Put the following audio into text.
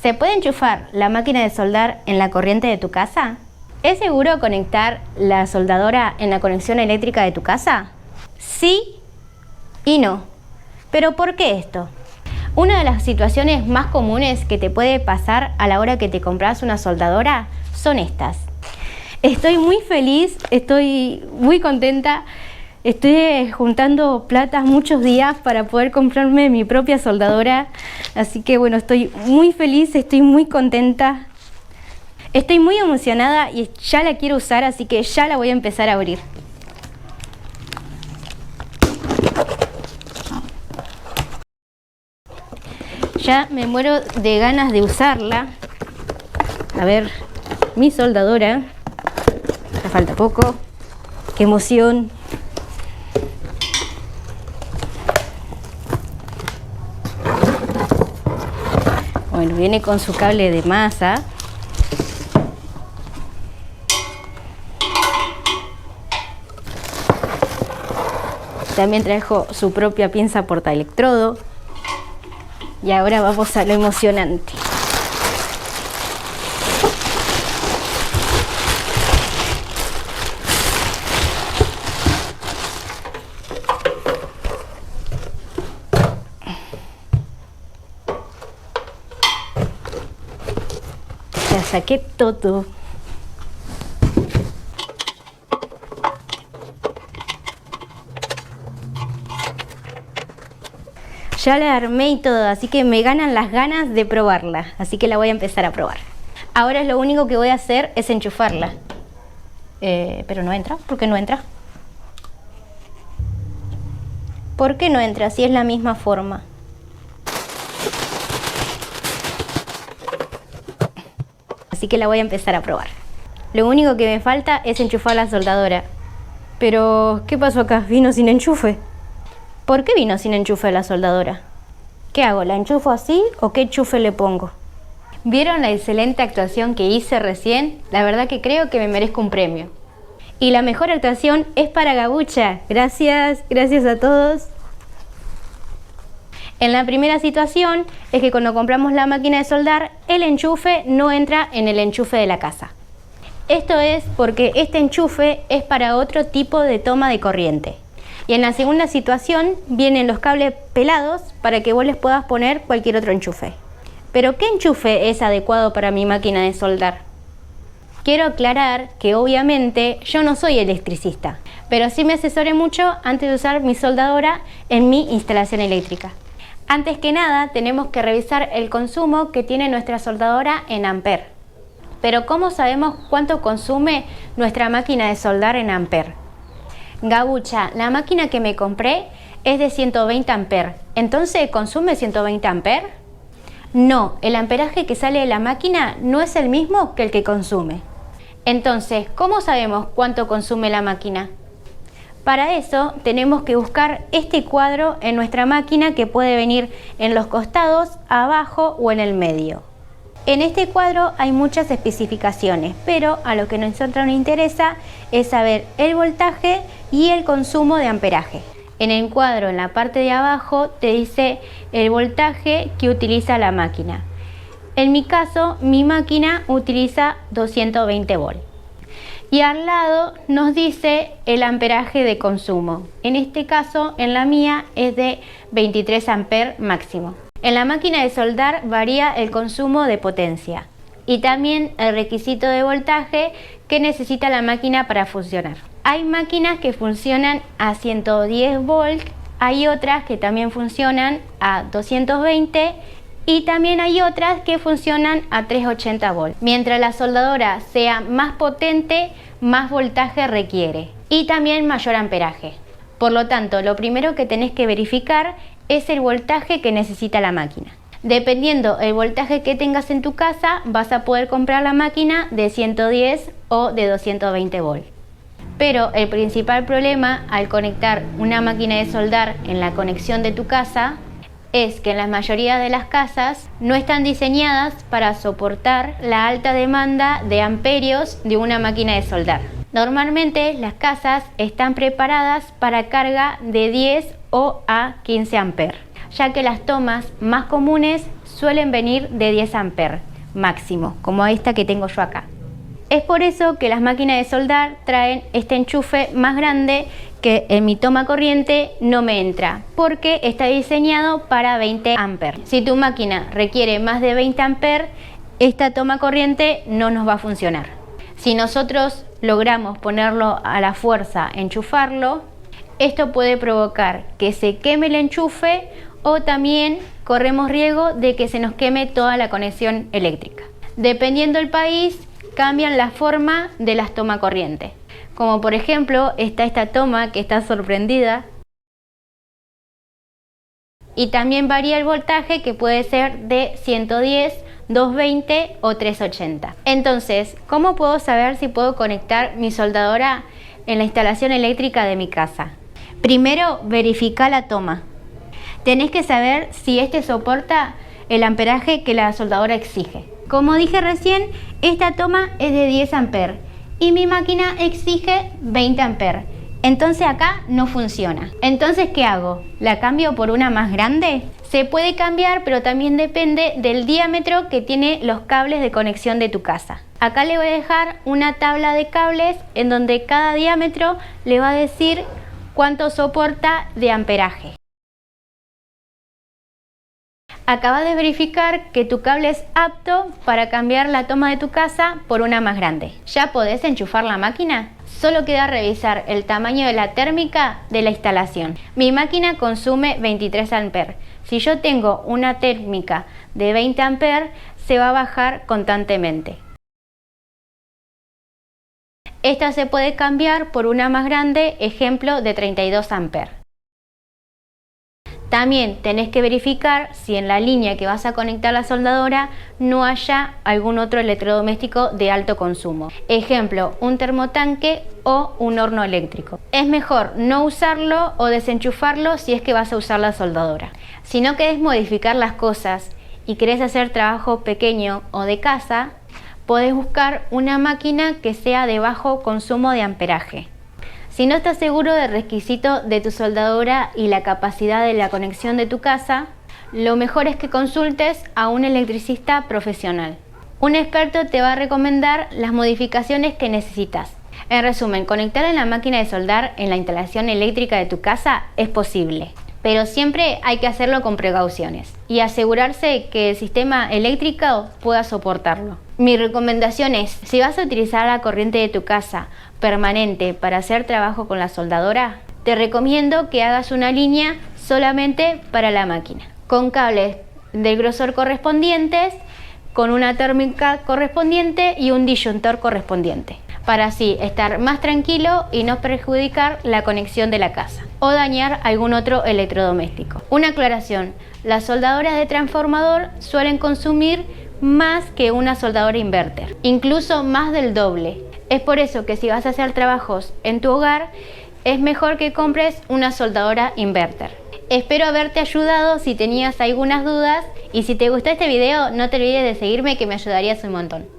¿Se puede enchufar la máquina de soldar en la corriente de tu casa? ¿Es seguro conectar la soldadora en la conexión eléctrica de tu casa? Sí y no. ¿Pero por qué esto? Una de las situaciones más comunes que te puede pasar a la hora que te compras una soldadora son estas. Estoy muy feliz, estoy muy contenta. Estoy juntando plata muchos días para poder comprarme mi propia soldadora. Así que bueno, estoy muy feliz, estoy muy contenta. Estoy muy emocionada y ya la quiero usar, así que ya la voy a empezar a abrir. Ya me muero de ganas de usarla. A ver, mi soldadora. Me falta poco. ¡Qué emoción! Bueno, viene con su cable de masa. También trajo su propia pinza portaelectrodo. Y ahora vamos a lo emocionante. Ya saqué todo. Ya la armé y todo, así que me ganan las ganas de probarla. Así que la voy a empezar a probar. Ahora lo único que voy a hacer es enchufarla. Pero no entra. ¿Por qué no entra? ¿Por qué no entra si es la misma forma? Así que la voy a empezar a probar. Lo único que me falta es enchufar la soldadora. Pero, ¿qué pasó acá? ¿Vino sin enchufe? ¿Por qué vino sin enchufe la soldadora? ¿Qué hago? ¿La enchufo así o qué enchufe le pongo? ¿Vieron la excelente actuación que hice recién? La verdad que creo que me merezco un premio. Y la mejor actuación es para Gabucha. Gracias, gracias a todos. En la primera situación es que cuando compramos la máquina de soldar, el enchufe no entra en el enchufe de la casa. Esto es porque este enchufe es para otro tipo de toma de corriente. Y en la segunda situación vienen los cables pelados para que vos les puedas poner cualquier otro enchufe. ¿Pero qué enchufe es adecuado para mi máquina de soldar? Quiero aclarar que obviamente yo no soy electricista, pero sí me asesoré mucho antes de usar mi soldadora en mi instalación eléctrica. Antes que nada tenemos que revisar el consumo que tiene nuestra soldadora en amper. Pero ¿cómo sabemos cuánto consume nuestra máquina de soldar en amper? Gabucha, la máquina que me compré es de 120 amper. ¿Entonces consume 120 amper? No, el amperaje que sale de la máquina no es el mismo que el que consume. Entonces, ¿cómo sabemos cuánto consume la máquina? Para eso tenemos que buscar este cuadro en nuestra máquina que puede venir en los costados, abajo o en el medio. En este cuadro hay muchas especificaciones, pero a lo que nosotros nos interesa es saber el voltaje y el consumo de amperaje. En el cuadro, en la parte de abajo, te dice el voltaje que utiliza la máquina. En mi caso, mi máquina utiliza 220 volts. Y al lado nos dice el amperaje de consumo. En este caso, en la mía, es de 23 amperes máximo. En la máquina de soldar varía el consumo de potencia y también el requisito de voltaje que necesita la máquina para funcionar. Hay máquinas que funcionan a 110 volts, hay otras que también funcionan a 220 y también hay otras que funcionan a 380 volts. Mientras la soldadora sea más potente, más voltaje requiere y también mayor amperaje. Por lo tanto, lo primero que tenés que verificar es el voltaje que necesita la máquina. Dependiendo el voltaje que tengas en tu casa, vas a poder comprar la máquina de 110 o de 220 volts. Pero el principal problema al conectar una máquina de soldar en la conexión de tu casa es que en la mayoría de las casas no están diseñadas para soportar la alta demanda de amperios de una máquina de soldar. Normalmente las casas están preparadas para carga de 10 o a 15 amperes, ya que las tomas más comunes suelen venir de 10 amperes máximo, como esta que tengo yo acá. Es por eso que las máquinas de soldar traen este enchufe más grande que en mi toma corriente no me entra, porque está diseñado para 20 amperes. Si tu máquina requiere más de 20 amperes, esta toma corriente no nos va a funcionar. Si nosotros logramos ponerlo a la fuerza, enchufarlo, esto puede provocar que se queme el enchufe o también corremos riesgo de que se nos queme toda la conexión eléctrica. Dependiendo del país, cambian la forma de las tomas corriente. Como por ejemplo, está esta toma que está sorprendida. Y también varía el voltaje, que puede ser de 110, 220 o 380. Entonces, ¿cómo puedo saber si puedo conectar mi soldadora en la instalación eléctrica de mi casa? Primero, verifica la toma. Tenés que saber si este soporta el amperaje que la soldadora exige. Como dije recién, esta toma es de 10 amperes y mi máquina exige 20 amperes. Entonces acá no funciona. Entonces, ¿qué hago? ¿La cambio por una más grande? Se puede cambiar, pero también depende del diámetro que tiene los cables de conexión de tu casa. Acá le voy a dejar una tabla de cables en donde cada diámetro le va a decir cuánto soporta de amperaje. Acabas de verificar que tu cable es apto para cambiar la toma de tu casa por una más grande. ¿Ya podés enchufar la máquina? Solo queda revisar el tamaño de la térmica de la instalación. Mi máquina consume 23 amperes. Si yo tengo una térmica de 20 amperes, se va a bajar constantemente. Esta se puede cambiar por una más grande, ejemplo de 32 amperes. También tenés que verificar si en la línea que vas a conectar la soldadora no haya algún otro electrodoméstico de alto consumo. Ejemplo, un termotanque o un horno eléctrico. Es mejor no usarlo o desenchufarlo si es que vas a usar la soldadora. Si no querés modificar las cosas y querés hacer trabajo pequeño o de casa, podés buscar una máquina que sea de bajo consumo de amperaje. Si no estás seguro del requisito de tu soldadora y la capacidad de la conexión de tu casa, lo mejor es que consultes a un electricista profesional. Un experto te va a recomendar las modificaciones que necesitas. En resumen, conectar en la máquina de soldar en la instalación eléctrica de tu casa es posible, pero siempre hay que hacerlo con precauciones y asegurarse que el sistema eléctrico pueda soportarlo. Mi recomendación es, si vas a utilizar la corriente de tu casa permanente para hacer trabajo con la soldadora, te recomiendo que hagas una línea solamente para la máquina, con cables del grosor correspondientes, con una térmica correspondiente y un disyuntor correspondiente, para así estar más tranquilo y no perjudicar la conexión de la casa o dañar algún otro electrodoméstico. Una aclaración, las soldadoras de transformador suelen consumir más que una soldadora inverter, incluso más del doble. Es por eso que si vas a hacer trabajos en tu hogar, es mejor que compres una soldadora inverter. Espero haberte ayudado si tenías algunas dudas y si te gustó este video no te olvides de seguirme, que me ayudarías un montón.